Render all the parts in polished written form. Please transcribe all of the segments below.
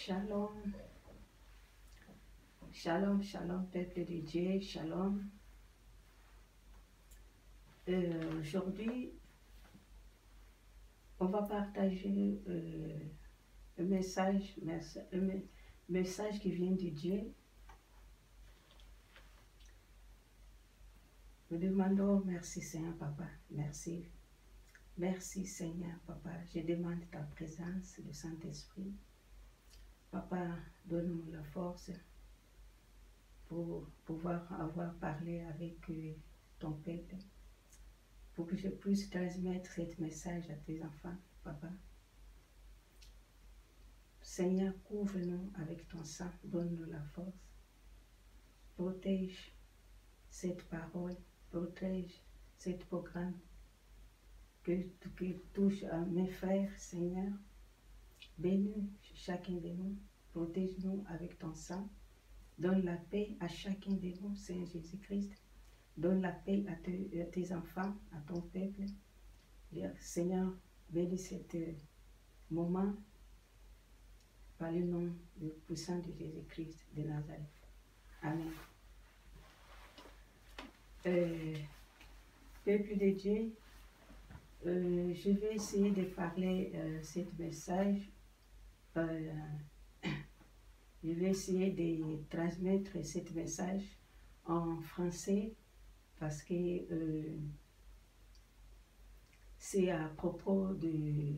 Shalom, shalom, shalom, peuple de Dieu, shalom. Aujourd'hui, on va partager un message qui vient de Dieu. Nous demandons merci Seigneur Papa, merci. Merci Seigneur Papa, je demande ta présence, le Saint-Esprit. Papa, donne-nous la force pour pouvoir avoir parlé avec ton peuple, pour que je puisse transmettre ce message à tes enfants, Papa. Seigneur, couvre-nous avec ton sang, donne-nous la force. Protège cette parole, protège cet programme que touche à mes frères, Seigneur. Bénis chacun de nous, protège-nous avec ton sang. Donne la paix à chacun de nous, Seigneur Jésus-Christ. Donne la paix à tes enfants, à ton peuple. Seigneur, bénis cet moment par le nom puissant de Jésus-Christ de Nazareth. Amen. Peuple de Dieu, je vais essayer de parler ce message. Je vais essayer de transmettre ce message en français parce que c'est à propos de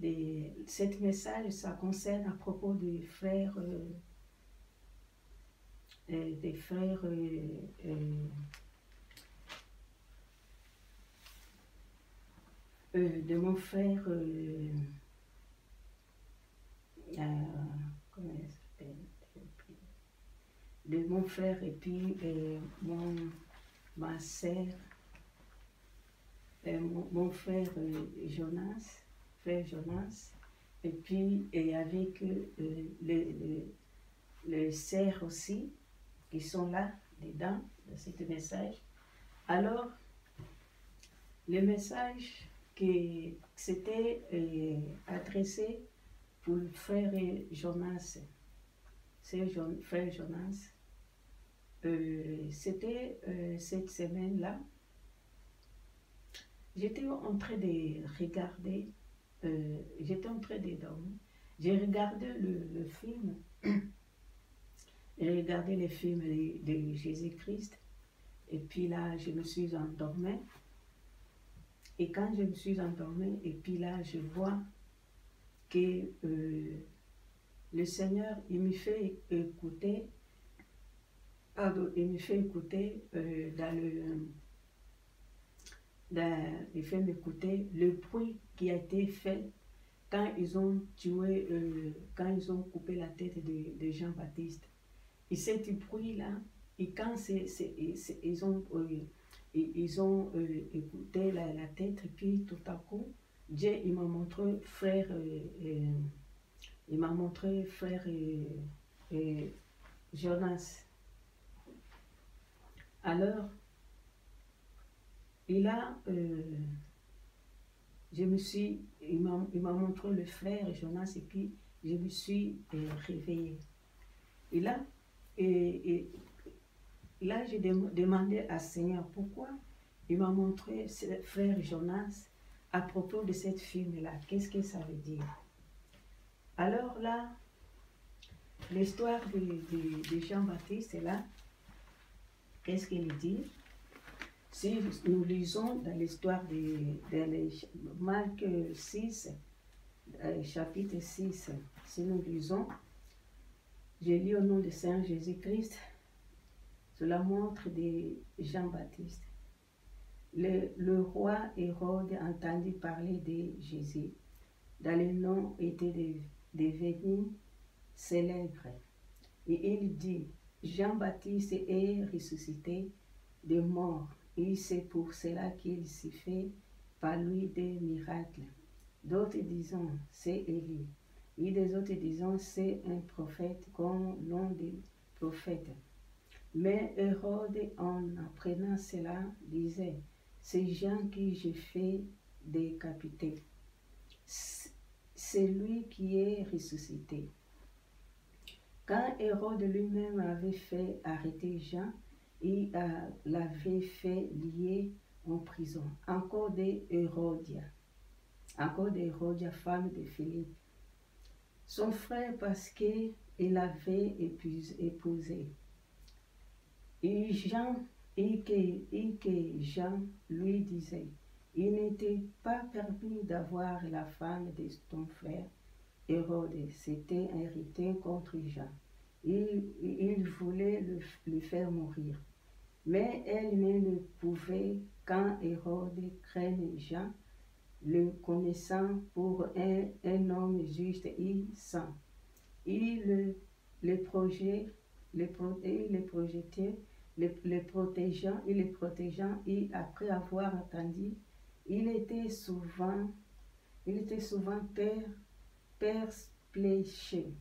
ce message, ça concerne à propos des frères, de mon frère, comment il s'appelle, de mon frère et puis ma sœur, mon frère Jonas, et puis avec les sœurs aussi qui sont là dedans dans ce message. Alors, le message qui s'était adressé pour le frère Jonas, frère Jonas, c'était cette semaine-là. J'étais en train de regarder, j'étais en train de dormir. J'ai regardé le film, j'ai regardé le film de Jésus-Christ, et puis là, je me suis endormie. Et quand je me suis endormie, et puis là, je vois que le Seigneur, il me fait écouter, il fait m'écouter le bruit qui a été fait quand ils ont tué, quand ils ont coupé la tête de Jean-Baptiste. Et ce bruit-là, et quand ils ont écouté la tête, et puis tout à coup, Dieu, il m'a montré frère, Jonas. Alors, il m'a montré le frère Jonas, et puis je me suis réveillée. Et là, j'ai demandé à Seigneur pourquoi il m'a montré frère Jonas à propos de cette film-là. Qu'est-ce que ça veut dire? Alors là, l'histoire de Jean-Baptiste est là. Qu'est-ce qu'il dit? Si nous lisons dans l'histoire de Marc 6, chapitre 6, si nous lisons, j'ai lu au nom de Saint Jésus-Christ, sous la montre de Jean-Baptiste. Le roi Hérode entendit parler de Jésus, dont le nom était devenu célèbre. Et il dit, Jean-Baptiste est ressuscité des morts, et c'est pour cela qu'il s'y fait par lui des miracles. D'autres disant, c'est Élie. Et des autres disant, c'est un prophète comme l'un des prophètes. Mais Hérode, en apprenant cela, disait, ces gens qui j'ai fait décapiter, c'est lui qui est ressuscité. Quand Hérode lui-même avait fait arrêter Jean, il l'avait fait lier en prison. Encore d'Hérodia, femme de Philippe. Son frère, parce qu'il l'avait épousé. Et que Jean lui disait, il n'était pas permis d'avoir la femme de ton frère Hérode. C'était irrité contre Jean. Il voulait le faire mourir. Mais elle ne le pouvait quand Hérode craignait Jean, le connaissant pour un homme juste et saint. Il le protégeant, et après avoir entendu, il était souvent perpléché.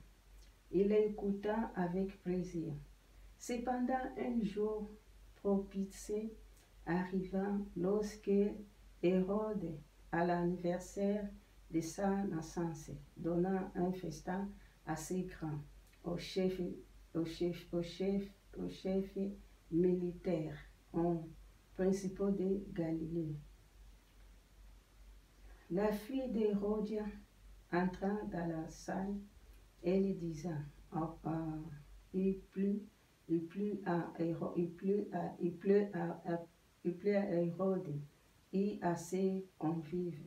Il l'écouta avec plaisir. Cependant, un jour propice arriva lorsque Hérode, à l'anniversaire de sa naissance, donna un festin assez grand aux chefs militaires, aux principaux de Galilée. La fille d'Hérodia entra dans la salle et lui disait, il pleut à Hérode et à ses convives.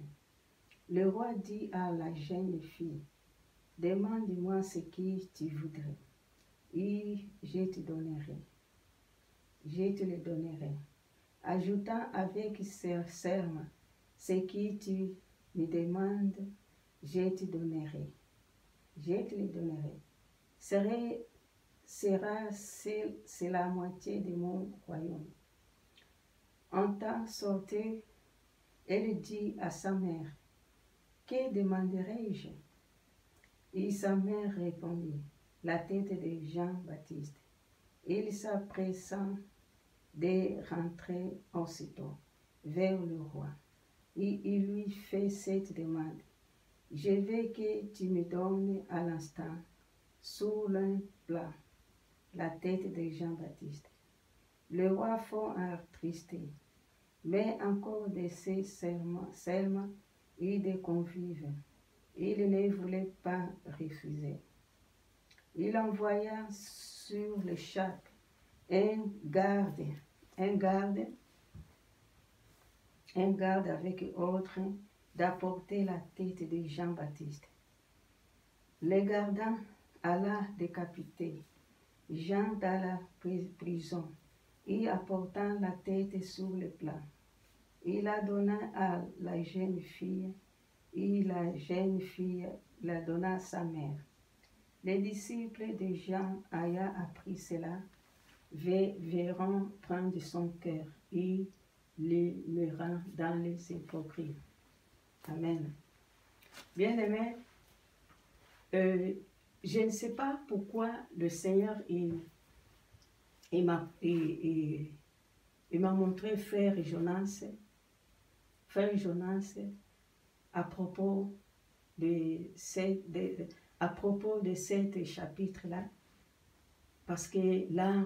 Le roi dit à la jeune fille, demande-moi ce que tu voudrais, et je te le donnerai. Ajoutant avec serment, ce que tu me demandes, je te le donnerai. C'est la moitié de mon royaume. En temps sortait, elle dit à sa mère, que demanderai-je? Et sa mère répondit, la tête de Jean-Baptiste. Il s'appressa de rentrer aussitôt vers le roi. Et il lui fait cette demande. Je veux que tu me donnes à l'instant, sur un plat, la tête de Jean-Baptiste. Le roi fut attristé, mais encore de ses serments et des convives. Il ne voulait pas refuser. Il envoya sur le chape un garde avec ordre d'apporter la tête de Jean-Baptiste. Le gardant alla décapiter Jean dans la prison et apportant la tête sur le plat. Il la donna à la jeune fille et la jeune fille la donna à sa mère. Les disciples de Jean ayant appris cela, verront prendre son cœur et le rend dans les hypocrites. Amen. Bien-aimés, je ne sais pas pourquoi le Seigneur m'a montré frère Jonas à propos de cet chapitre-là, parce que là,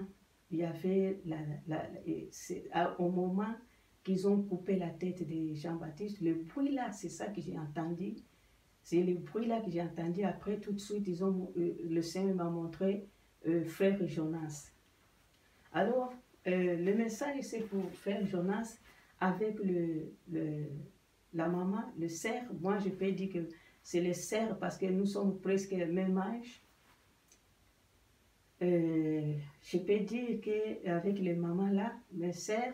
il y avait au moment qu'ils ont coupé la tête de Jean-Baptiste, le bruit là, c'est ça que j'ai entendu. C'est le bruit là que j'ai entendu. Après, tout de suite, le Seigneur m'a montré frère Jonas. Alors, le message, c'est pour frère Jonas avec la maman, le cerf. Moi, je peux dire que c'est le cerf parce que nous sommes presque le même âge. Je peux dire qu'avec les mamans là, les cerfs,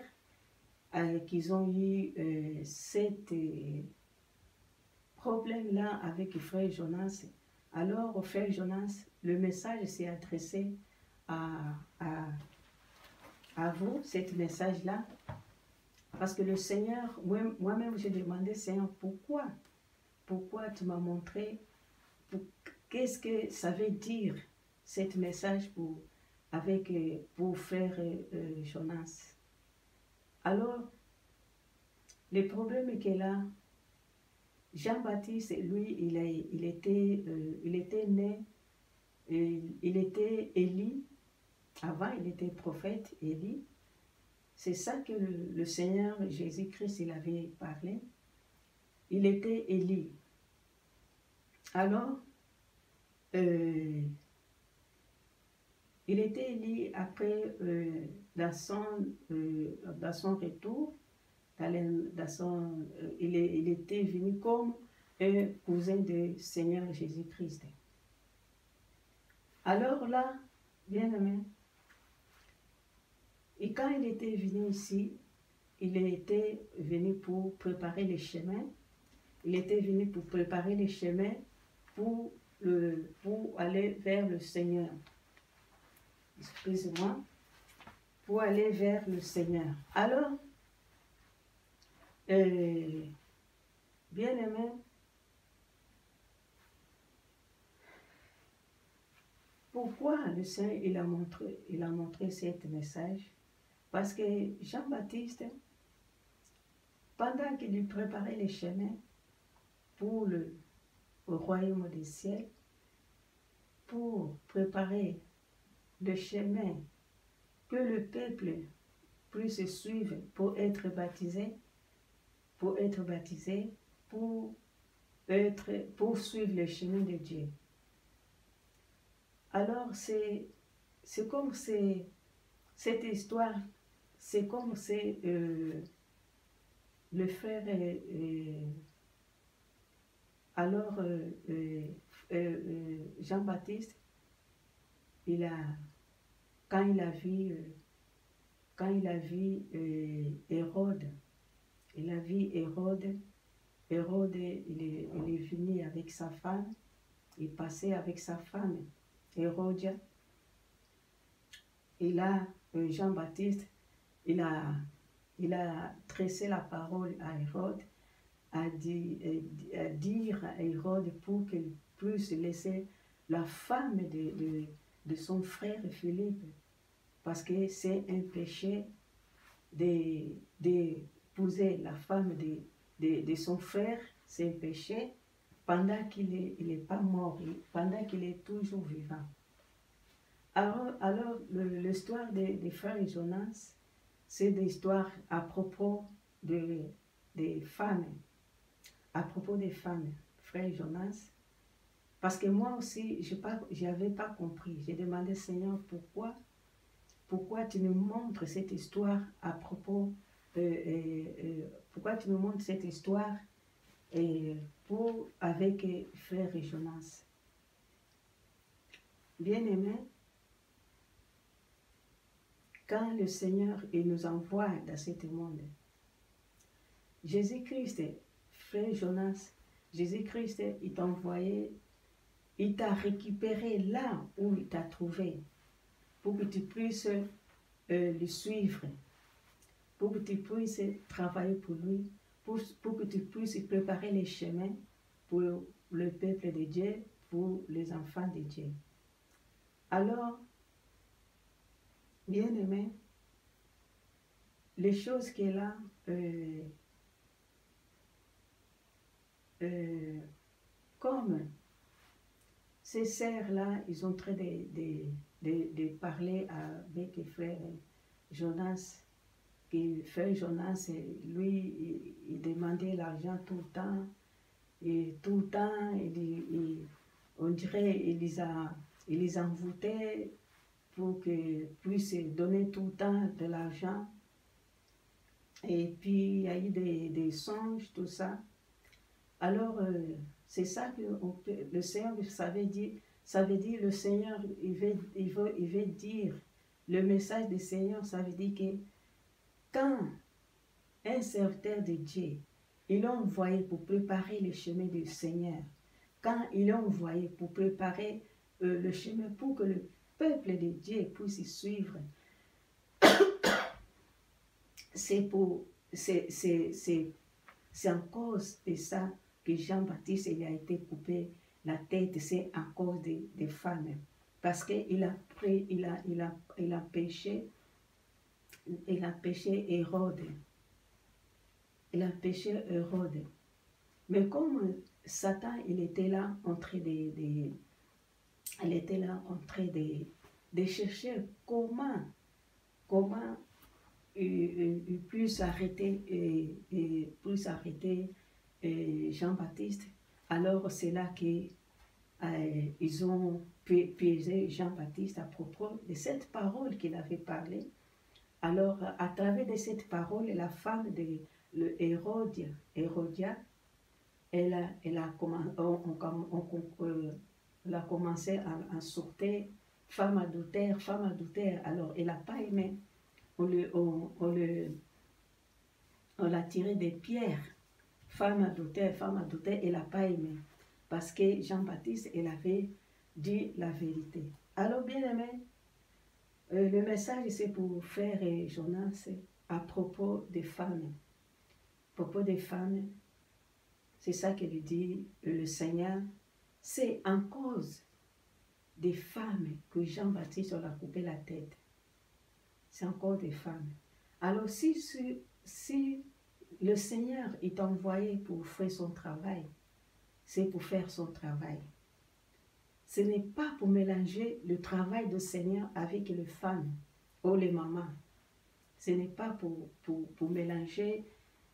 qu'ils ont eu cet problème-là avec le frère Jonas. Alors, au frère Jonas, le message s'est adressé à vous, ce message-là, parce que le Seigneur, moi-même, j'ai demandé, Seigneur, pourquoi tu m'as montré, qu'est-ce que ça veut dire, ce message pour frère Jonas. Alors, le problème est que là, Jean-Baptiste, lui, il était né, il était Élie. Avant, il était prophète Élie. C'est ça que le Seigneur Jésus-Christ, il avait parlé. Il était Élie. Alors, il était Élie après, dans son retour, il était venu comme un cousin du Seigneur Jésus-Christ. Alors là, bien aimé, et quand il était venu ici, il était venu pour préparer les chemins. Il était venu pour préparer les chemins pour aller vers le Seigneur. Excusez-moi. Pour aller vers le Seigneur. Alors, bien aimé, pourquoi le Seigneur il a montré ce message? Parce que Jean-Baptiste, pendant qu'il lui préparait les chemins pour le royaume des ciels, pour préparer le chemin que le peuple puisse suivre pour être baptisé, pour suivre le chemin de Dieu. Alors c'est comme cette histoire, c'est comme le frère Jean-Baptiste, quand il a vu Hérode, il est venu avec sa femme, il passait avec sa femme, Hérodia. Et là, Jean-Baptiste, il a tressé la parole à Hérode, à dire à Hérode pour qu'il puisse laisser la femme de son frère Philippe, parce que c'est un péché d'épouser la femme de son frère, c'est un péché pendant qu'il n'est pas mort, pendant qu'il est toujours vivant. Alors l'histoire des frères Jonas, c'est des histoires à propos des femmes, frère Jonas. Parce que moi aussi, je n'avais pas compris. J'ai demandé, Seigneur, pourquoi tu nous montres cette histoire à propos, pourquoi tu nous montres cette histoire avec frère Jonas. Bien-aimé, quand le Seigneur il nous envoie dans ce monde, Jésus-Christ, frère Jonas, Jésus-Christ, il t'a envoyé, il t'a récupéré là où il t'a trouvé, pour que tu puisses le suivre, pour que tu puisses travailler pour lui, pour que tu puisses préparer les chemins pour le peuple de Dieu, pour les enfants de Dieu. Alors, bien aimé, les choses qu'il est là, comme ces sœurs-là, ils ont train de parler avec frère Jonas. Et frère Jonas, lui, il demandait l'argent tout le temps. Et tout le temps, on dirait qu'il les envoûtait pour qu'ils puissent donner tout le temps de l'argent. Et puis, il y a eu des songes, tout ça. Alors, c'est ça que le Seigneur, ça veut dire le Seigneur, il veut dire, le message du Seigneur, ça veut dire que quand un serviteur de Dieu, il l'a envoyé pour préparer le chemin du Seigneur, quand il l'a envoyé pour préparer le chemin pour que le peuple de Dieu puisse y suivre, c'est en cause de ça que Jean-Baptiste il a été coupé la tête, c'est à cause des femmes. Parce qu'il a péché, Hérode. Il a péché Hérode. Mais comme Satan, il était là en train il était là en train de chercher comment plus arrêter, plus arrêter Jean-Baptiste. Alors c'est là qu'ils ont piégé Jean-Baptiste à propos de cette parole qu'il avait parlée. Alors à travers de cette parole, la femme de Hérodia, elle a commencé à sortir femme adultère, femme adultère. Alors elle n'a pas aimé. On l'a tiré des pierres. Femme adultère, elle n'a pas aimé. Parce que Jean-Baptiste, il avait dit la vérité. Alors, bien aimé, le message, c'est pour faire Jonas à propos des femmes. À propos des femmes, c'est ça qu'il dit le Seigneur. C'est en cause des femmes que Jean-Baptiste a coupé la tête. C'est encore des femmes. Alors, si le Seigneur est envoyé pour faire son travail, c'est pour faire son travail. Ce n'est pas pour mélanger le travail du Seigneur avec les femmes ou les mamans. Ce n'est pas pour mélanger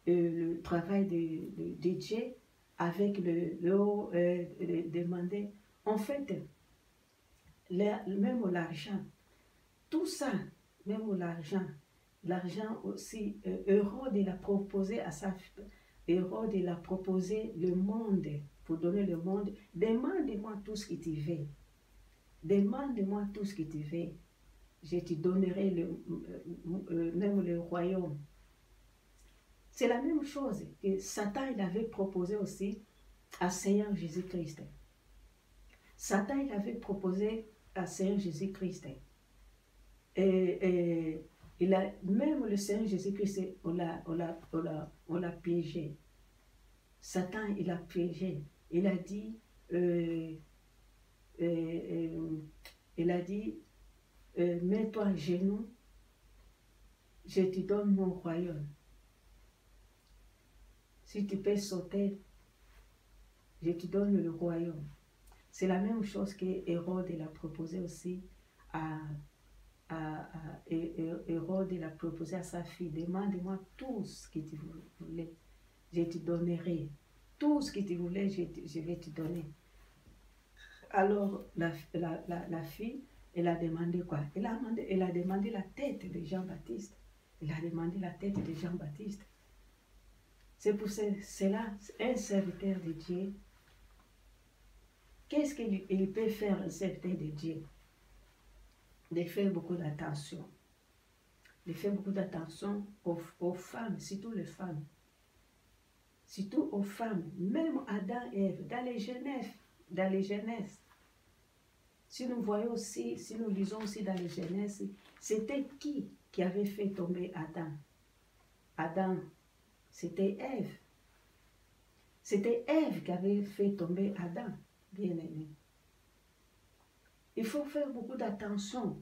le travail de Dieu avec le demander. En fait, même l'argent, tout ça, même l'argent aussi, Hérode il a proposé à sa Hérode il a proposé le monde, pour donner le monde. Demande-moi tout ce que tu veux. Demande-moi tout ce que tu veux. Je te donnerai même le royaume. C'est la même chose que Satan il avait proposé aussi à Seigneur Jésus-Christ. Satan il avait proposé à Seigneur Jésus-Christ. Et même le Seigneur Jésus-Christ, on l'a piégé. Satan, il a piégé. Il a dit, mets-toi à genoux, je te donne mon royaume. Si tu peux sauter, je te donne le royaume. C'est la même chose que Hérode a proposé aussi Hérode a proposé à sa fille, demande-moi tout ce que tu voulais, je te donnerai. Tout ce que tu voulais, je vais te donner. Alors, la fille, elle a demandé quoi? Elle a demandé la tête de Jean-Baptiste. Elle a demandé la tête de Jean-Baptiste. C'est pour cela, un serviteur de Dieu, qu'est-ce qu'il peut faire, un serviteur de Dieu? De faire beaucoup d'attention. De faire beaucoup d'attention aux femmes, surtout les femmes. Surtout aux femmes, même Adam et Ève, dans les Genèses. Si nous voyons aussi, si nous lisons aussi dans les Genèses, c'était qui avait fait tomber Adam? Adam, c'était Ève. C'était Ève qui avait fait tomber Adam, bien aimé. Il faut faire beaucoup d'attention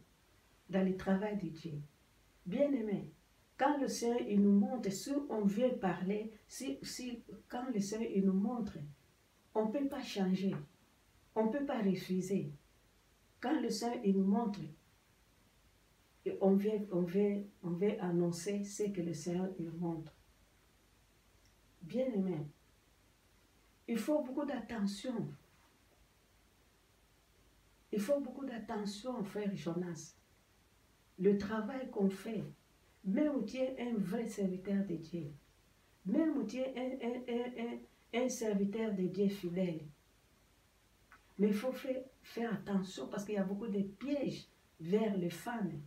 dans le travail de Dieu. Bien aimé, quand le Seigneur il nous montre, si on veut parler, quand le Seigneur il nous montre, on ne peut pas changer, on ne peut pas refuser. Quand le Seigneur il nous montre, on veut annoncer ce que le Seigneur il montre. Bien aimé, il faut beaucoup d'attention. Il faut beaucoup d'attention, frère Jonas. Le travail qu'on fait, même où tu es un vrai serviteur de Dieu, même où tu es un serviteur de Dieu fidèle, mais il faut faire attention parce qu'il y a beaucoup de pièges vers les femmes.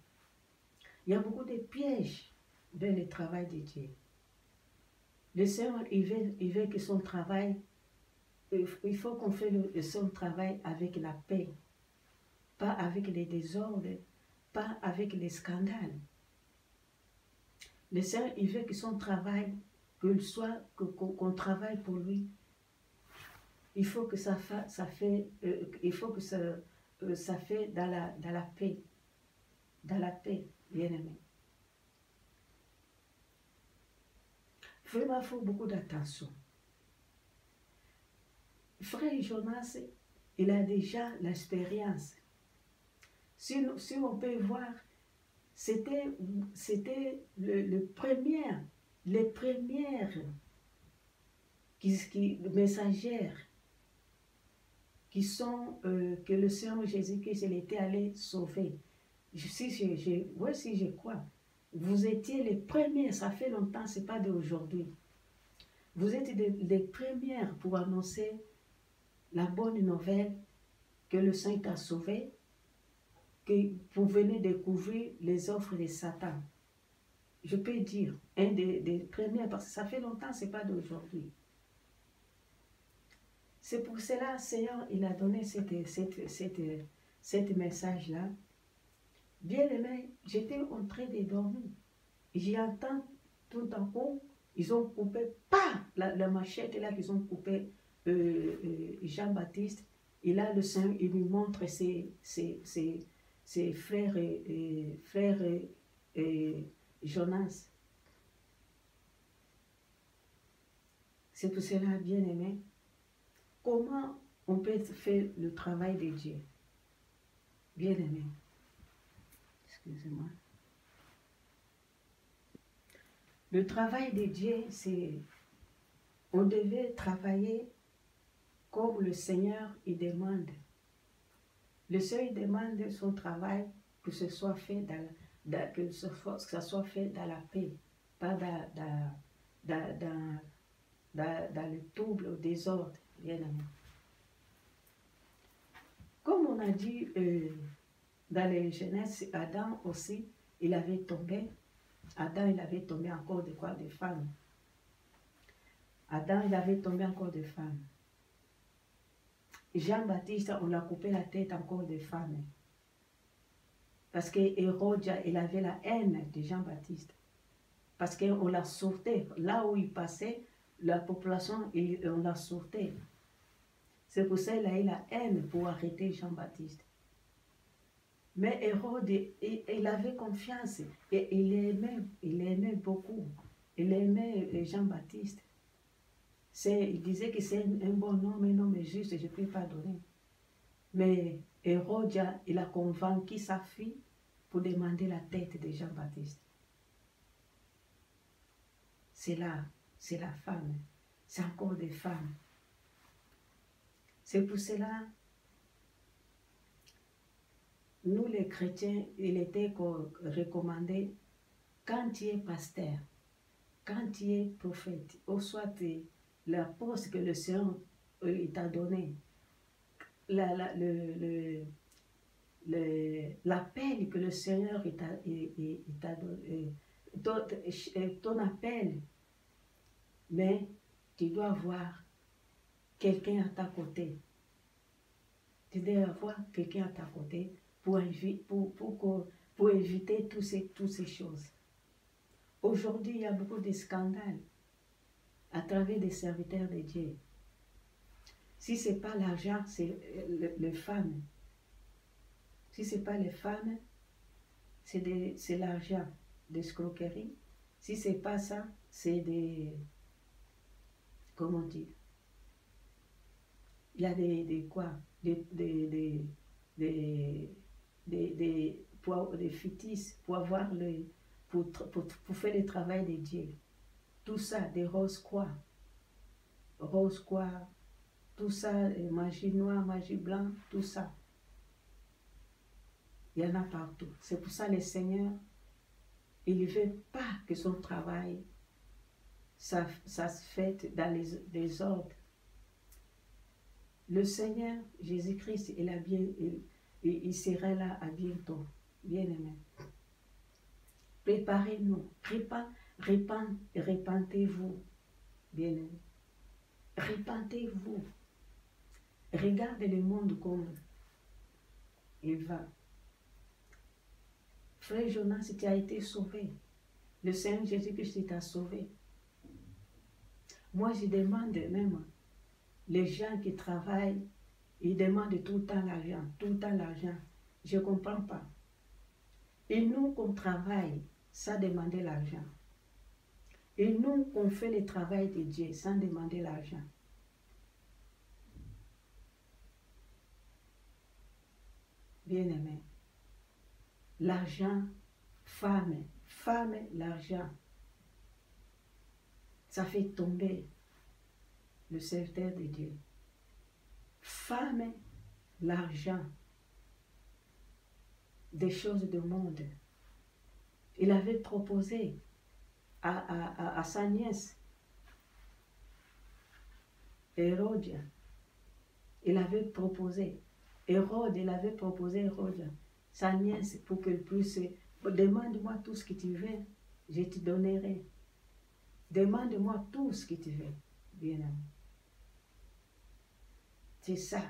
Il y a beaucoup de pièges vers le travail de Dieu. Le Seigneur, il veut que son travail, il faut qu'on fasse son travail avec la paix, pas avec les désordres, pas avec les scandales. Le Seigneur, il veut que son travail, qu'on travaille pour lui. Il faut que ça fait dans la paix. Dans la paix, bien aimé. Vraiment, il faut beaucoup d'attention. frère Jonas, il a déjà l'expérience. Si on peut voir, c'était les premières messagères qui sont, que le Seigneur Jésus-Christ, il était allé sauver. Si je crois. Vous étiez les premiers, ça fait longtemps, ce n'est pas d'aujourd'hui. Vous êtes les premières pour annoncer la bonne nouvelle que le Saint t'a sauvé, que vous venez découvrir les offres de Satan. Je peux dire, un des premiers, parce que ça fait longtemps, ce n'est pas d'aujourd'hui. C'est pour cela, Seigneur, il a donné cette message-là. Bien aimé, j'étais en train de dormir. J'y entends tout d'un coup, ils ont coupé, la machette là qu'ils ont coupé Jean-Baptiste. Et là, le Seigneur, il lui montre ses frères Jonas. C'est pour cela, bien aimé, comment on peut faire le travail de Dieu? Bien aimé. Excusez-moi. Le travail de Dieu, c'est... On devait travailler comme le Seigneur il demande. Le Seigneur demande son travail que ce soit fait que ça soit fait dans la paix, pas dans le trouble, au désordre, bien aimé. Comme on a dit dans les Genèse, Adam aussi, il avait tombé. Adam, il avait tombé encore de quoi? De femmes. Adam, il avait tombé encore de femmes. Jean-Baptiste, on l'a coupé la tête encore de femmes. Parce que Hérode, il avait la haine de Jean-Baptiste. Parce qu'on l'a sauté. Là où il passait, la population, on l'a sauté. C'est pour ça qu'il a eu la haine pour arrêter Jean-Baptiste. Mais Hérode, il avait confiance. Et il aimait beaucoup. Il aimait Jean-Baptiste. Il disait que c'est un bon homme, un homme juste, je ne peux pas donner. Mais Hérode, il a convaincu sa fille pour demander la tête de Jean-Baptiste. C'est là, c'est la femme. C'est encore des femmes. C'est pour cela, nous les chrétiens, il était recommandé, quand tu es pasteur, quand tu es prophète, ou soit la poste que le Seigneur t'a donné, l'appel que le Seigneur t'a donné, ton appel, mais tu dois avoir quelqu'un à ta côté. Tu dois avoir quelqu'un à ta côté pour éviter toutes ces choses. Aujourd'hui, il y a beaucoup de scandales à travers des serviteurs de Dieu. Si ce n'est pas l'argent, c'est les femmes. Si ce n'est pas les femmes, c'est l'argent, des escroqueries. Si ce n'est pas ça, c'est des... Comment dire? Il y a des quoi? Des fétiches pour avoir pour faire le travail de Dieu. Tout ça, des rose-croix, tout ça, magie noire, magie blanche, tout ça. Il y en a partout. C'est pour ça que le Seigneur, il ne veut pas que son travail, ça se fait dans les ordres. Le Seigneur, Jésus-Christ, il sera là à bientôt. Bien aimé. Préparez-nous. Répentez-vous. Bien aimé. Répentez-vous. Regardez le monde comme il va. Frère Jonas, tu as été sauvé. Le Seigneur Jésus-Christ t'a sauvé. Moi, je demande même, les gens qui travaillent, ils demandent tout le temps l'argent, tout le temps l'argent. Je ne comprends pas. Et nous, qu'on travaille, ça demande l'argent. Et nous, qu'on fait le travail de Dieu sans demander l'argent. bien-aimé. L'argent, femme, l'argent, ça fait tomber le serviteur de Dieu. Femme, l'argent, des choses du monde. Il avait proposé à sa nièce, Hérode, il avait proposé Hérode, sa nièce, pour qu'elle puisse, demande-moi tout ce que tu veux, je te donnerai. Demande-moi tout ce que tu veux, bien-aimé. C'est ça.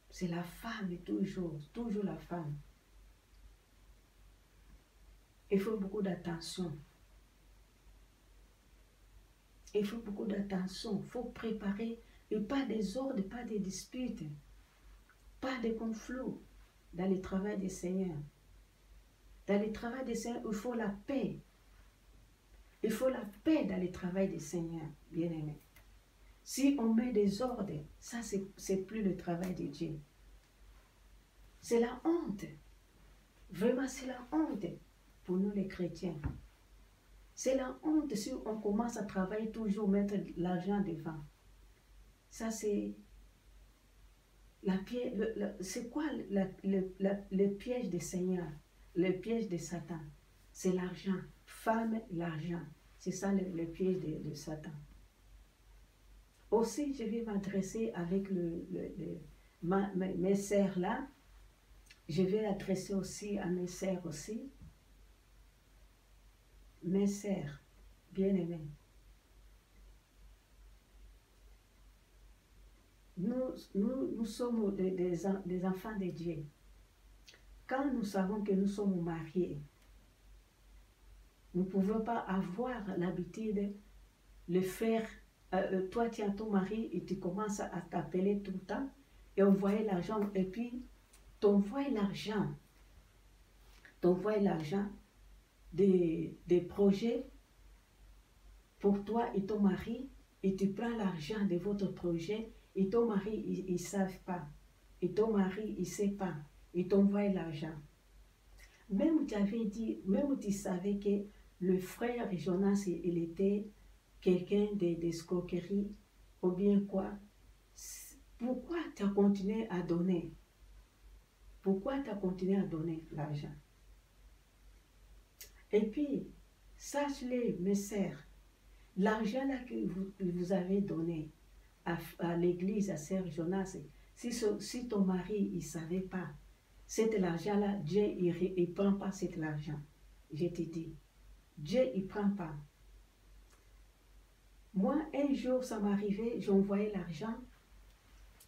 C'est la femme toujours la femme. Il faut beaucoup d'attention. Il faut beaucoup d'attention. Il faut préparer, et pas des ordres, pas des disputes, pas de conflits dans le travail des Seigneurs. Dans le travail des Seigneurs, il faut la paix. Il faut la paix dans le travail des Seigneurs, bien-aimés. Si on met des ordres, ça c'est plus le travail de Dieu. C'est la honte. Vraiment, c'est la honte pour nous les chrétiens. C'est la honte si on commence à travailler toujours, mettre l'argent devant. Ça c'est c'est quoi le piège des Seigneurs, le piège de Satan? C'est l'argent. Femme, l'argent. C'est ça le piège de Satan. Aussi, je vais m'adresser avec mes sœurs là. Je vais adresser aussi à mes sœurs aussi. Mes sœurs, bien-aimées. Nous sommes des enfants de Dieu. Quand nous savons que nous sommes mariés, nous ne pouvons pas avoir l'habitude de le faire. Toi, tu as ton mari et tu commences à t'appeler tout le temps et envoyer l'argent. Et puis, t'envoies l'argent des projets pour toi et ton mari, et tu prends l'argent de votre projet et ton mari, il ne savent pas. Et ton mari, il ne sait pas. Il t'envoie l'argent. Même tu savais que le frère Jonas, il était quelqu'un d'escroquerie, ou bien quoi. Pourquoi tu as continué à donner? Pourquoi tu as continué à donner l'argent? Et puis, sache-le, mes sœurs, l'argent là que vous avez donné à l'église, à Sœur Jonas, si ton mari il ne savait pas, cet argent-là, Dieu il ne prend pas cet argent. Je te dis, Dieu il ne prend pas. Moi, un jour, ça m'arrivait, j'envoyais l'argent,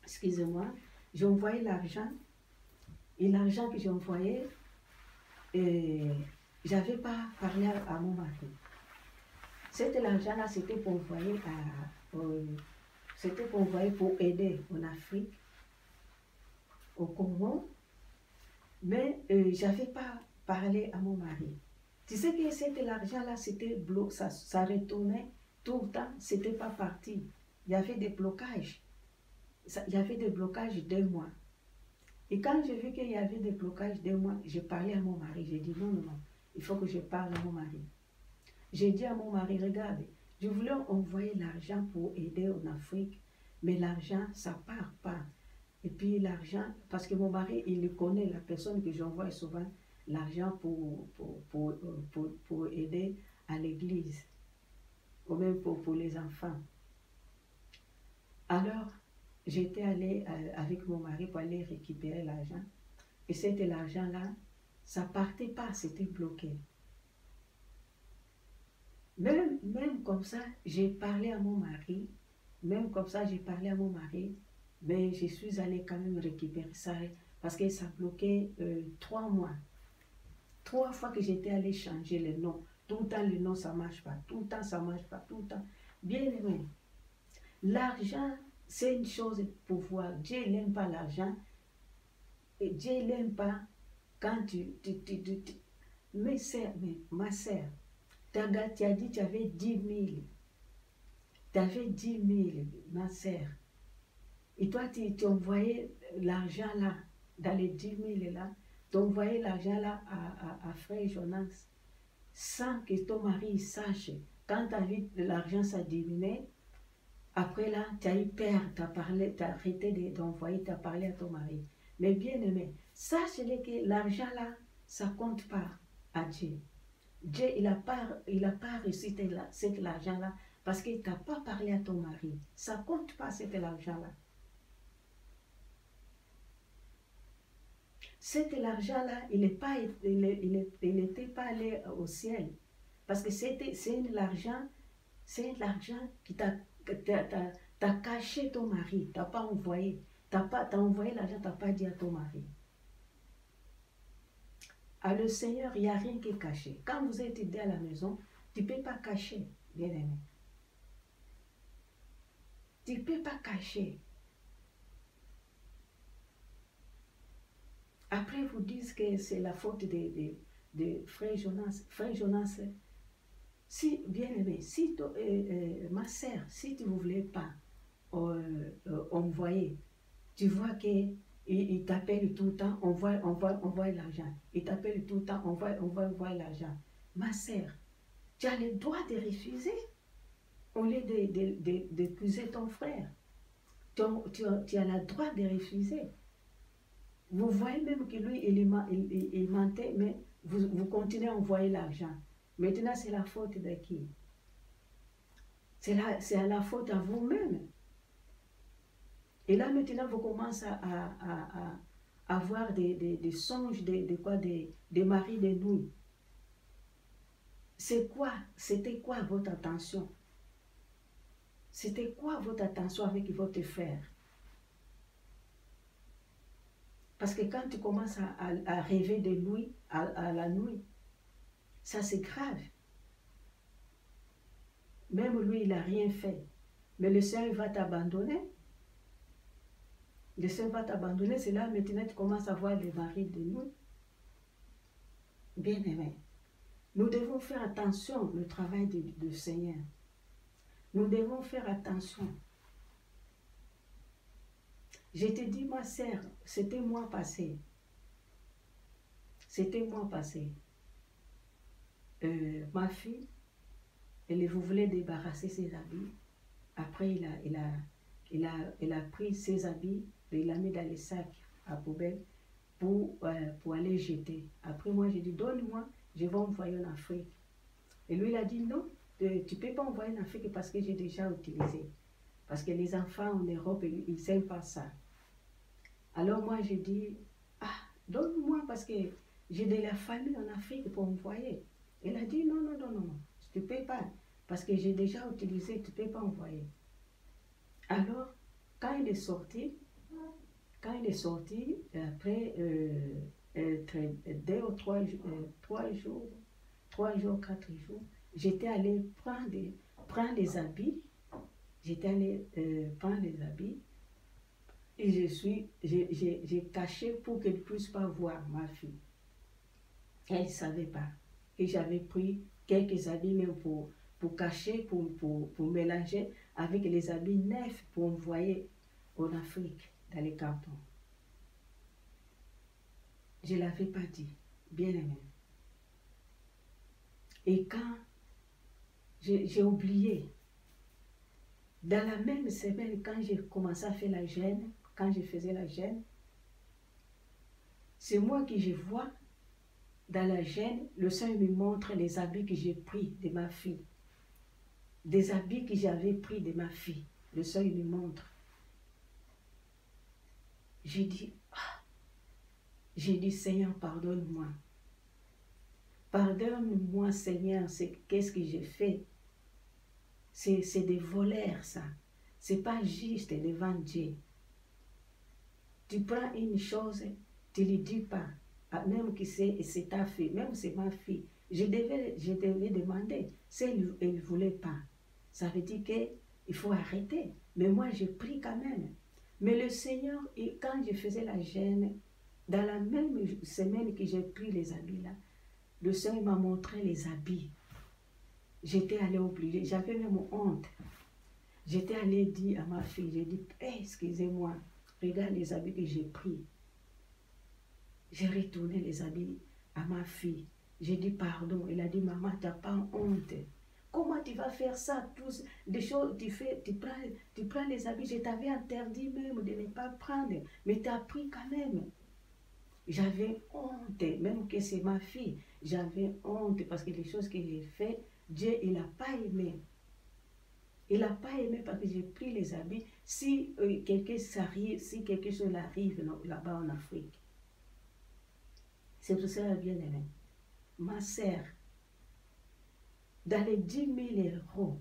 excusez-moi, j'envoyais l'argent, et l'argent que j'envoyais, je n'avais pas parlé à mon mari. Cet argent-là, c'était pour envoyer pour aider en Afrique, au Congo, mais je n'avais pas parlé à mon mari. Tu sais que cet argent-là, c'était ça retournait tout le temps, ce n'était pas parti. Il y avait des blocages. Il y avait des blocages 2 mois. Et quand j'ai vu qu'il y avait des blocages 2 mois, j'ai parlé à mon mari. J'ai dit non, il faut que je parle à mon mari. J'ai dit à mon mari, regarde, je voulais envoyer l'argent pour aider en Afrique, mais l'argent, ça ne part pas. Et puis l'argent, parce que mon mari, il connaît la personne que j'envoie souvent l'argent pour aider à l'église, ou même pour les enfants. Alors, j'étais allée avec mon mari pour aller récupérer l'argent. Et c'était l'argent-là, ça ne partait pas, c'était bloqué. Même comme ça, j'ai parlé à mon mari. Mais je suis allée quand même récupérer ça parce que ça bloquait 3 mois. 3 fois que j'étais allée changer le nom. Tout le temps, le nom, ça ne marche pas. Tout le temps, ça ne marche pas. Tout le temps. Bien aimé. L'argent, c'est une chose pour voir. Dieu n'aime pas l'argent. Et Dieu n'aime pas quand ma sœur, tu as dit que tu avais 10 000. Tu avais 10 000, ma sœur. Et toi, tu envoyais l'argent là. dans les 10 000 là, d'envoyer l'argent là à frère Jonas, sans que ton mari sache. Quand tu as vu l'argent ça diminuer, après là, tu as eu peur, tu as arrêté d'envoyer, tu as parlé à ton mari. Mais bien aimé, sache que l'argent là, ça ne compte pas à Dieu. Dieu, il n'a pas reçu cet argent-là parce qu'il ne t'a pas parlé à ton mari. Ça ne compte pas cet argent-là. Cet argent-là, il n'était pas allé au ciel. Parce que c'est l'argent qui t'a caché ton mari. Tu n'as pas envoyé. Tu as envoyé l'argent, tu n'as pas dit à ton mari. À le Seigneur, il n'y a rien qui est caché. Quand vous êtes aidé à la maison, tu ne peux pas cacher, bien aimé. Tu ne peux pas cacher. Après, vous dites que c'est la faute de frère Jonas. Frère Jonas, si, bien aimé, si ma sœur, si tu ne voulais pas envoyer, tu vois qu'il t'appelle tout le temps, on voit l'argent. Il t'appelle tout le temps, on voit l'argent. Ma sœur, tu as le droit de refuser au lieu d'accuser ton frère. Tu as le droit de refuser. Vous voyez même que lui, il mentait, mais vous continuez à envoyer l'argent. Maintenant, c'est la faute de qui? C'est la faute à vous-même. Et là, maintenant, vous commencez à avoir des songes, des maris de nuit. C'était quoi votre attention? C'était quoi votre attention avec votre frère? Parce que quand tu commences à rêver de lui, à la nuit, ça c'est grave. Même lui, il n'a rien fait. Mais le Seigneur va t'abandonner. Le Seigneur va t'abandonner. C'est là maintenant tu commences à voir les maris de nuit. Bien aimé. Nous devons faire attention au travail du Seigneur. Nous devons faire attention. Je te dis, ma sœur, c'était mois passé. C'était mois passé. Ma fille, elle voulait débarrasser ses habits. Après, il a pris ses habits, il l'a mis dans les sacs à poubelle pour aller jeter. Après, moi, j'ai dit, donne-moi, je vais envoyer en Afrique. Et lui, il a dit, non, tu ne peux pas envoyer en Afrique parce que j'ai déjà utilisé. Parce que les enfants en Europe, ils n'aiment pas ça. Alors moi, j'ai dit, ah, donne-moi parce que j'ai de la famille en Afrique pour envoyer. Il a dit, non, tu ne peux pas. Parce que j'ai déjà utilisé, tu ne peux pas envoyer. Alors, quand il est sorti, après 2 ou 3 jours, 4 jours, j'étais allée prendre les habits. J'étais allée prendre les habits et j'ai caché pour qu'elle ne puisse pas voir ma fille. Elle ne savait pas. Et j'avais pris quelques habits même pour cacher, pour mélanger avec les habits neufs pour envoyer en Afrique, dans les cartons. Je ne l'avais pas dit, bien aimé. Et quand j'ai oublié, dans la même semaine, quand j'ai commencé à faire la gêne, quand je faisais la gêne, c'est moi que je vois dans la gêne, le Seigneur me montre les habits que j'ai pris de ma fille. Des habits que j'avais pris de ma fille. Le Seigneur me montre. J'ai dit, Seigneur, pardonne-moi. Pardonne-moi, Seigneur, qu'est-ce que j'ai fait? C'est des voleurs, ça. C'est pas juste devant Dieu. Tu prends une chose, tu ne lui dis pas. Même que c'est ta fille, même c'est ma fille. Je devais demander. Si elle ne voulait pas, ça veut dire qu'il faut arrêter. Mais moi, j'ai pris quand même. Mais le Seigneur, quand je faisais la gêne, dans la même semaine que j'ai pris les habits là, le Seigneur m'a montré les habits. J'étais allée oublier, j'avais même honte. J'étais allée dire à ma fille, j'ai dit, hey, excusez-moi, regarde les habits que j'ai pris. J'ai retourné les habits à ma fille. J'ai dit pardon. Elle a dit, maman, tu n'as pas honte. Comment tu vas faire ça? Tous des choses, tu prends les habits. Je t'avais interdit même de ne pas prendre. Mais tu as pris quand même. J'avais honte, même que c'est ma fille. J'avais honte parce que les choses que j'ai faites, Dieu, il n'a pas aimé. Il n'a pas aimé parce que j'ai pris les habits. Si quelque chose arrive là-bas en Afrique, c'est pour ça, bien aimé. Ma sœur, dans les 10 000 euros,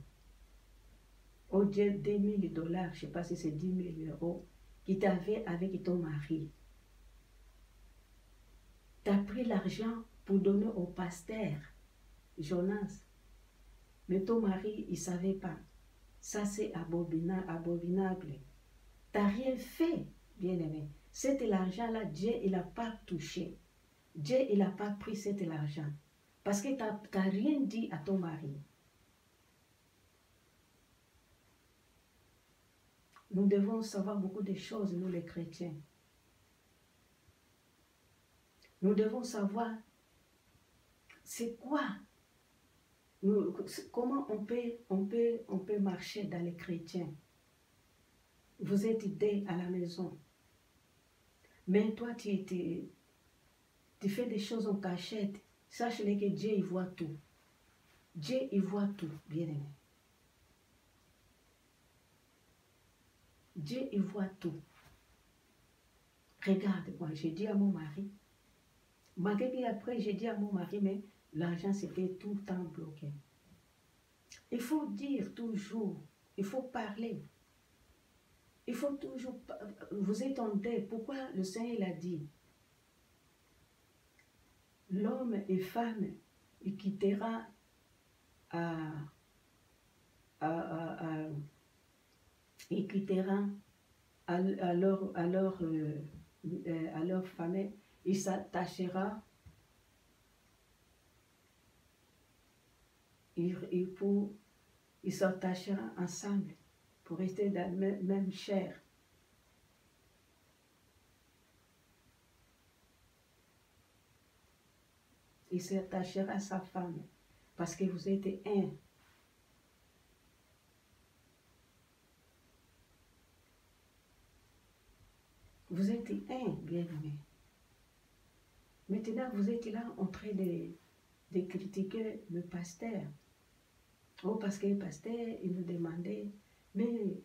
au Dieu 2 000 dollars, je ne sais pas si c'est 10 000 euros, qui t'avait avec ton mari, tu as pris l'argent pour donner au pasteur, Jonas. Mais ton mari, il ne savait pas. Ça, c'est abominable. Tu n'as rien fait, bien-aimé. Cet argent-là, Dieu, il n'a pas touché. Dieu, il n'a pas pris cet argent. Parce que tu n'as rien dit à ton mari. Nous devons savoir beaucoup de choses, nous les chrétiens. Nous devons savoir c'est quoi, comment on peut marcher dans les chrétiens. Vous êtes aidés à la maison. Mais toi, tu fais des choses en cachette. Sache-le que Dieu, il voit tout. Dieu, il voit tout, bien-aimé. Dieu, il voit tout. Regarde-moi, j'ai dit à mon mari, malgré après, j'ai dit à mon mari, mais l'argent, c'était tout le temps bloqué. Il faut dire toujours, il faut parler. Il faut toujours, vous êtes en deuil. Pourquoi le Seigneur il a dit, l'homme et femme, il quittera il quittera à leur famille, il s'attachera, il s'attachera ensemble pour rester dans la même chair. Il s'attachera à sa femme parce que vous êtes un. Vous êtes un, bien-aimé. Maintenant, vous êtes là en train de critiquer le pasteur. Oh, parce que le pasteur, il nous demandait, mais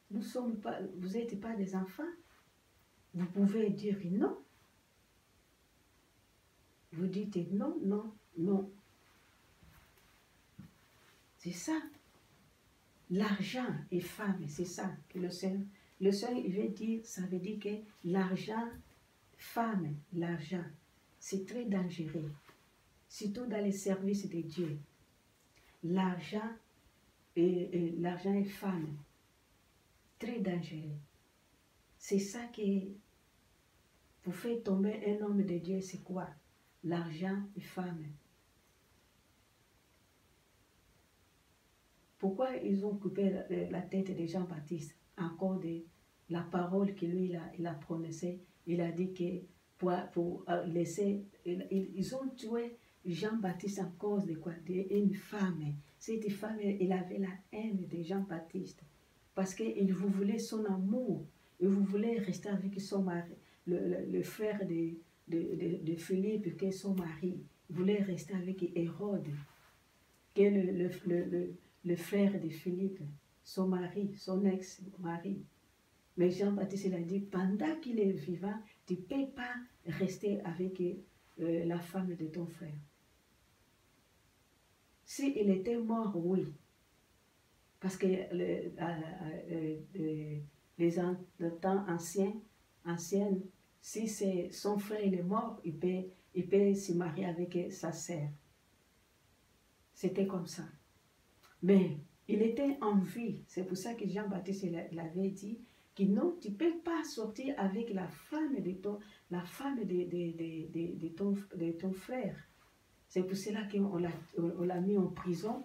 nous sommes pas, vous n'êtes pas des enfants. Vous pouvez dire non. Vous dites non, non, non. C'est ça. L'argent et femme, c'est ça que le Seigneur, il veut dire, ça veut dire que l'argent, femme, l'argent, c'est très dangereux. Surtout dans les services de Dieu. L'argent et femme, très dangereux. C'est ça que vous fait tomber un homme de Dieu, c'est quoi? L'argent et femme. Pourquoi ils ont coupé la tête de Jean-Baptiste? Encore de la parole que lui, il a prononcée. Il a dit que pour laisser... Ils ont tué Jean-Baptiste à cause de quoi? D'une femme. Cette femme, il avait la haine de Jean-Baptiste. Parce qu'il vous voulait son amour. Et vous voulez rester avec son mari. Le frère de Philippe, qui est son mari. Il voulait rester avec Hérode, qui est le frère de Philippe, son mari, son ex-mari. Mais Jean-Baptiste, il a dit, pendant qu'il est vivant, tu ne peux pas rester avec la femme de ton frère. S'il était mort, oui. Parce que les temps anciens, si son frère il est mort, il peut se marier avec sa sœur. C'était comme ça. Mais il était en vie. C'est pour ça que Jean-Baptiste l'avait dit que non, tu ne peux pas sortir avec la femme de ton frère. C'est pour cela qu'on l'a mis en prison.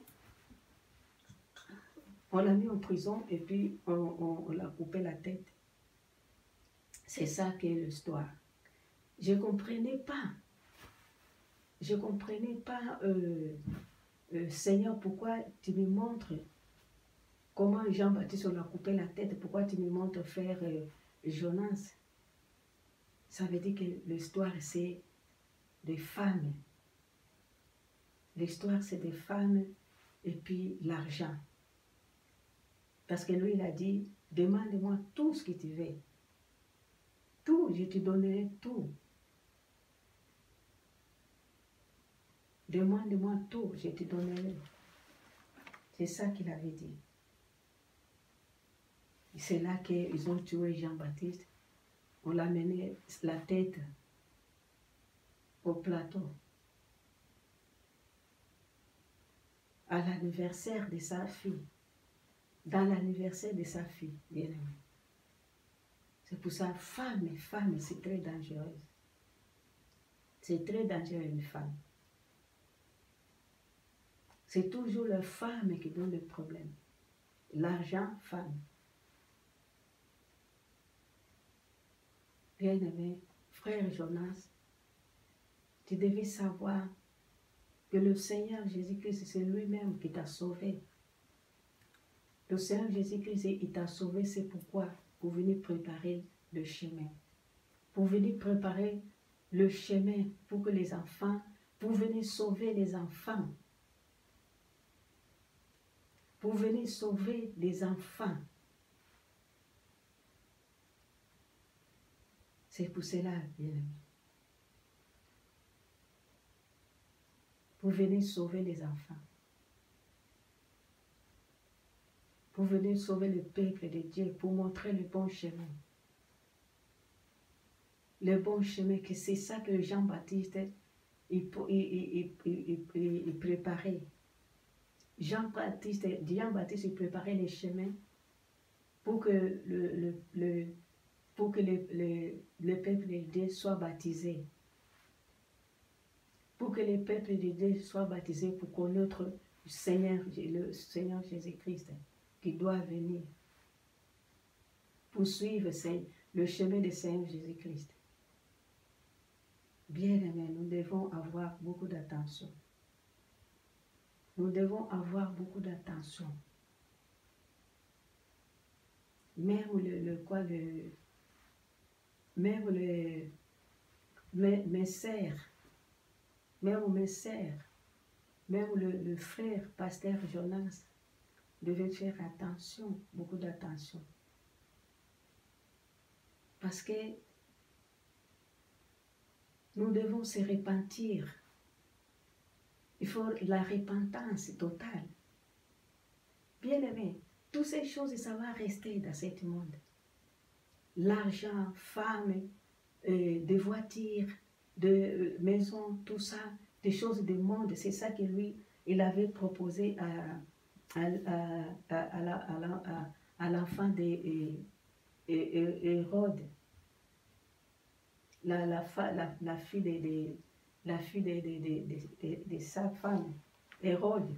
On l'a mis en prison et puis on l'a coupé la tête. C'est ça qui est l'histoire. Je ne comprenais pas. Je ne comprenais pas, Seigneur, pourquoi tu me montres comment Jean-Baptiste on a coupé la tête, pourquoi tu me montres frère Jonas. Ça veut dire que l'histoire, c'est des femmes. L'histoire, c'est des femmes et puis l'argent. Parce que lui, il a dit, demande-moi tout ce que tu veux. Tout, je te donnerai tout. Demande-moi tout, je te donnerai. C'est ça qu'il avait dit. C'est là qu'ils ont tué Jean-Baptiste. On l'a mené la tête au plateau. À l'anniversaire de sa fille. Dans l'anniversaire de sa fille, bien aimé. C'est pour ça, femme, c'est très dangereux. C'est très dangereux une femme. C'est toujours la femme qui donne le problème. L'argent, femme. Bien-aimé, frère Jonas, tu devais savoir que le Seigneur Jésus-Christ, c'est lui-même qui t'a sauvé. Le Seigneur Jésus-Christ, il t'a sauvé, c'est pourquoi vous venez préparer le chemin. Pour venir préparer le chemin pour que les enfants, pour venir sauver les enfants. Pour venir sauver les enfants. C'est pour cela, bien-aimé. Pour venir sauver les enfants. Pour venir sauver le peuple de Dieu, pour montrer le bon chemin. Le bon chemin, que c'est ça que Jean-Baptiste, il préparait. Jean-Baptiste, il préparait les chemins pour que le peuple de Dieu soit baptisé. Pour que le peuple de Dieu soit baptisé pour connaître le Seigneur Jésus-Christ qui doit venir. Pour suivre le chemin du Seigneur Jésus-Christ. Bien-aimés, nous devons avoir beaucoup d'attention. Nous devons avoir beaucoup d'attention. Même mes sœurs, même le frère pasteur Jonas devait faire attention, beaucoup d'attention. Parce que nous devons se repentir. Il faut la repentance totale. Bien-aimé, toutes ces choses, ça va rester dans ce monde. L'argent, femmes, des voitures, de maisons, tout ça, des choses du monde, c'est ça que lui, il avait proposé à l'enfant d'Hérode. La fille de sa femme, Hérode.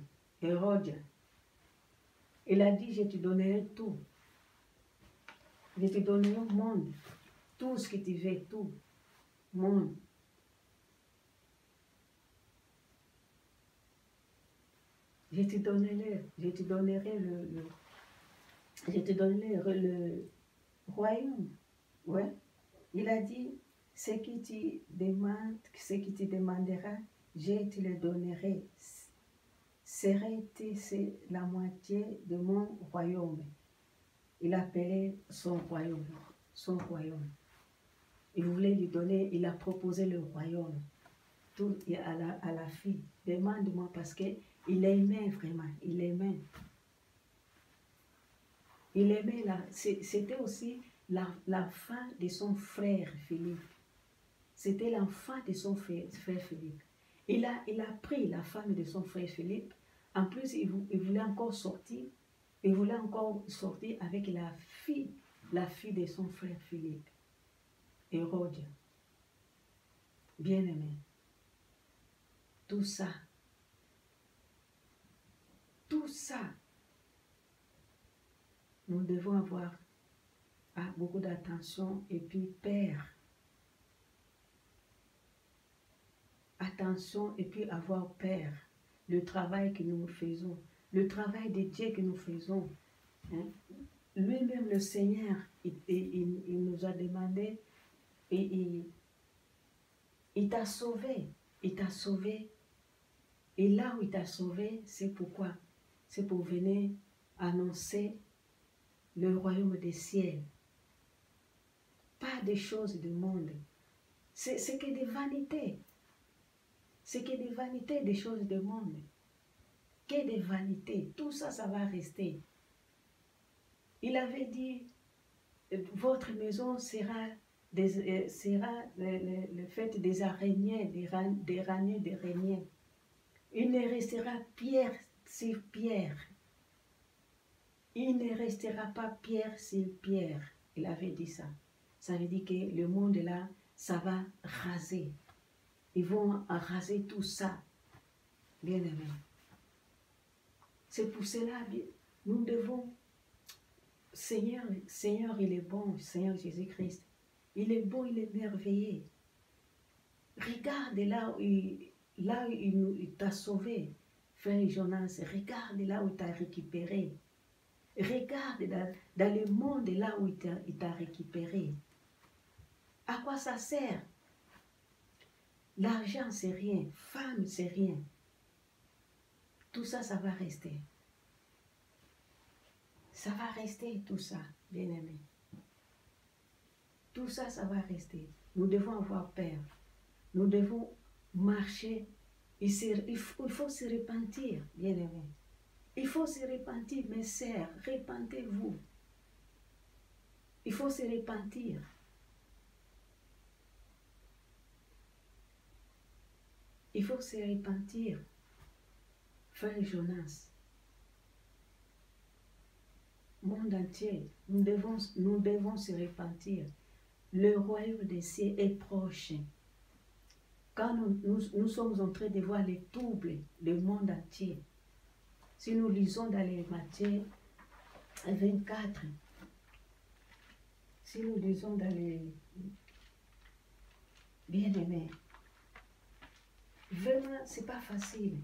Il a dit, je te donnerai tout. Je te donnerai au monde. Tout ce que tu veux, tout. Monde. Je te donnerai le royaume. Ouais. Il a dit, ce qui tu demanderas, je te le donnerai. Serait-il la moitié de mon royaume? Il appelait son royaume. Il voulait lui donner, il a proposé le royaume. Tout à la fille. Demande-moi parce qu'il aimait vraiment, il aimait. C'était aussi l'enfant de son frère Philippe. C'était l'enfant de son frère Philippe. Il a pris la femme de son frère Philippe. En plus, il voulait encore sortir. Il voulait encore sortir avec la fille de son frère Philippe. Hérode. Bien-aimé. Tout ça. Nous devons avoir a beaucoup d'attention et puis perd. Attention et puis avoir peur. Le travail que nous faisons, le travail de Dieu que nous faisons. Hein? Lui-même, le Seigneur, il nous a demandé et il t'a sauvé. Il t'a sauvé. Et là où il t'a sauvé, c'est pourquoi? C'est pour venir annoncer le royaume des ciels. Pas des choses du monde. C'est que des vanités. C'est que des vanités, des choses du monde. Que des vanités. Tout ça, ça va rester. Il avait dit, votre maison sera le fait des araignées, des raniers, des araignées. Il ne restera pierre sur pierre. Il ne restera pas pierre sur pierre. Il avait dit ça. Ça veut dire que le monde là, ça va raser. Ils vont raser tout ça. Bien aimé. C'est pour cela, nous devons... Seigneur, il est bon, Seigneur Jésus-Christ. Il est bon, il est merveilleux. Regarde là où il t'a sauvé, frère Jonas. Regarde là où il t'a récupéré. Regarde dans le monde là où il t'a récupéré. À quoi ça sert? L'argent, c'est rien. Femme, c'est rien. Tout ça, ça va rester. Ça va rester, tout ça, bien aimé. Tout ça, ça va rester. Nous devons avoir peur. Nous devons marcher. Il faut se repentir, bien aimé. Il faut se repentir, mes sœurs, repentez-vous. Il faut se repentir. Il faut se repentir. Frère Jonas. Monde entier, nous devons se repentir. Le royaume des cieux est proche. Quand nous sommes en train de voir les troubles du monde entier, si nous lisons dans les Matthieu 24, si nous lisons dans les bien-aimés, vraiment, c'est pas facile.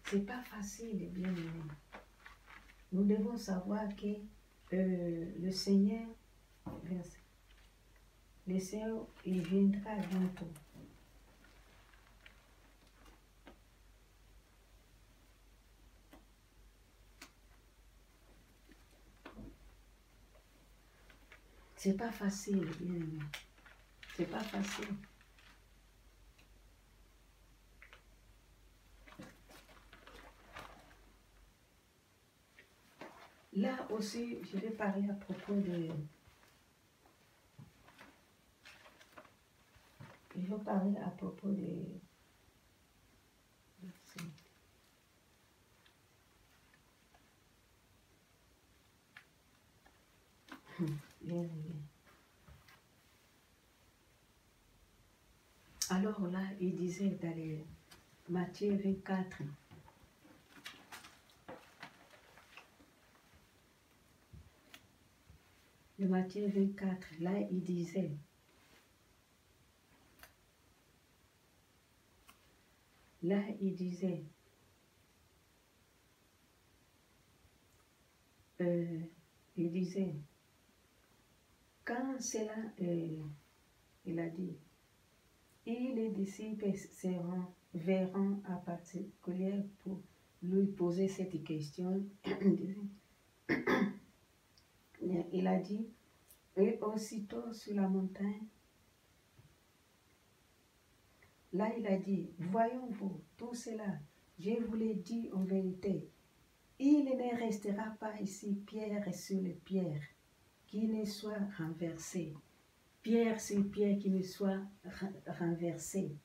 C'est pas facile, bien-aimé. Nous devons savoir que le Seigneur, il viendra bientôt. C'est pas facile, bien-aimé. C'est pas facile. Là aussi, je vais parler à propos de... Je vais parler à propos de... Bien, bien. Alors là, il disait dans les Matthieu 24, le Matthieu 24, là, il disait, quand cela, il a dit, et les disciples verront en particulier pour lui poser cette question. Il a dit, et aussitôt sur la montagne, là il a dit, voyons-vous tout cela, je vous l'ai dit en vérité, il ne restera pas ici pierre sur les pierres qui ne soit renversée. Pierre sur pierre qui ne soit renversée.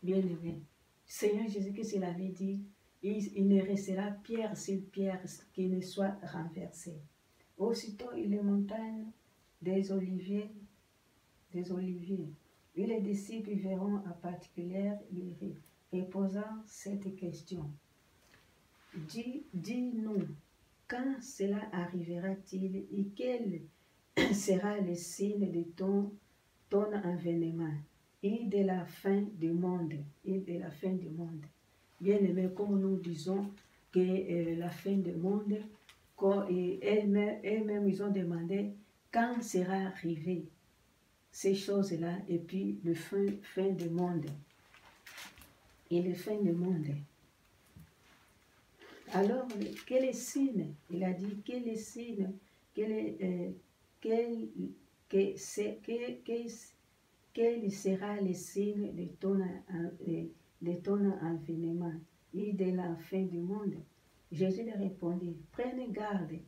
Bien aimé. Seigneur Jésus-Christ, il avait dit, il ne restera pierre sur pierre qui ne soit renversée. Aussitôt, il les montagnes des oliviers, et les disciples verront en particulier et posant cette question. Dis-nous, quand cela arrivera-t-il et quel sera le signe de ton avènement et de la fin du monde, et de la fin du monde. Bien aimé, comme nous disons que la fin du monde, elles-mêmes, ils ont demandé quand sera arrivé ces choses-là, et puis le fin du monde. Et le fin du monde. Alors, quel est le signe? Il a dit, quel est le signe? Quel sera le signe de ton avènement et de la fin du monde? Jésus lui répondit, prenez garde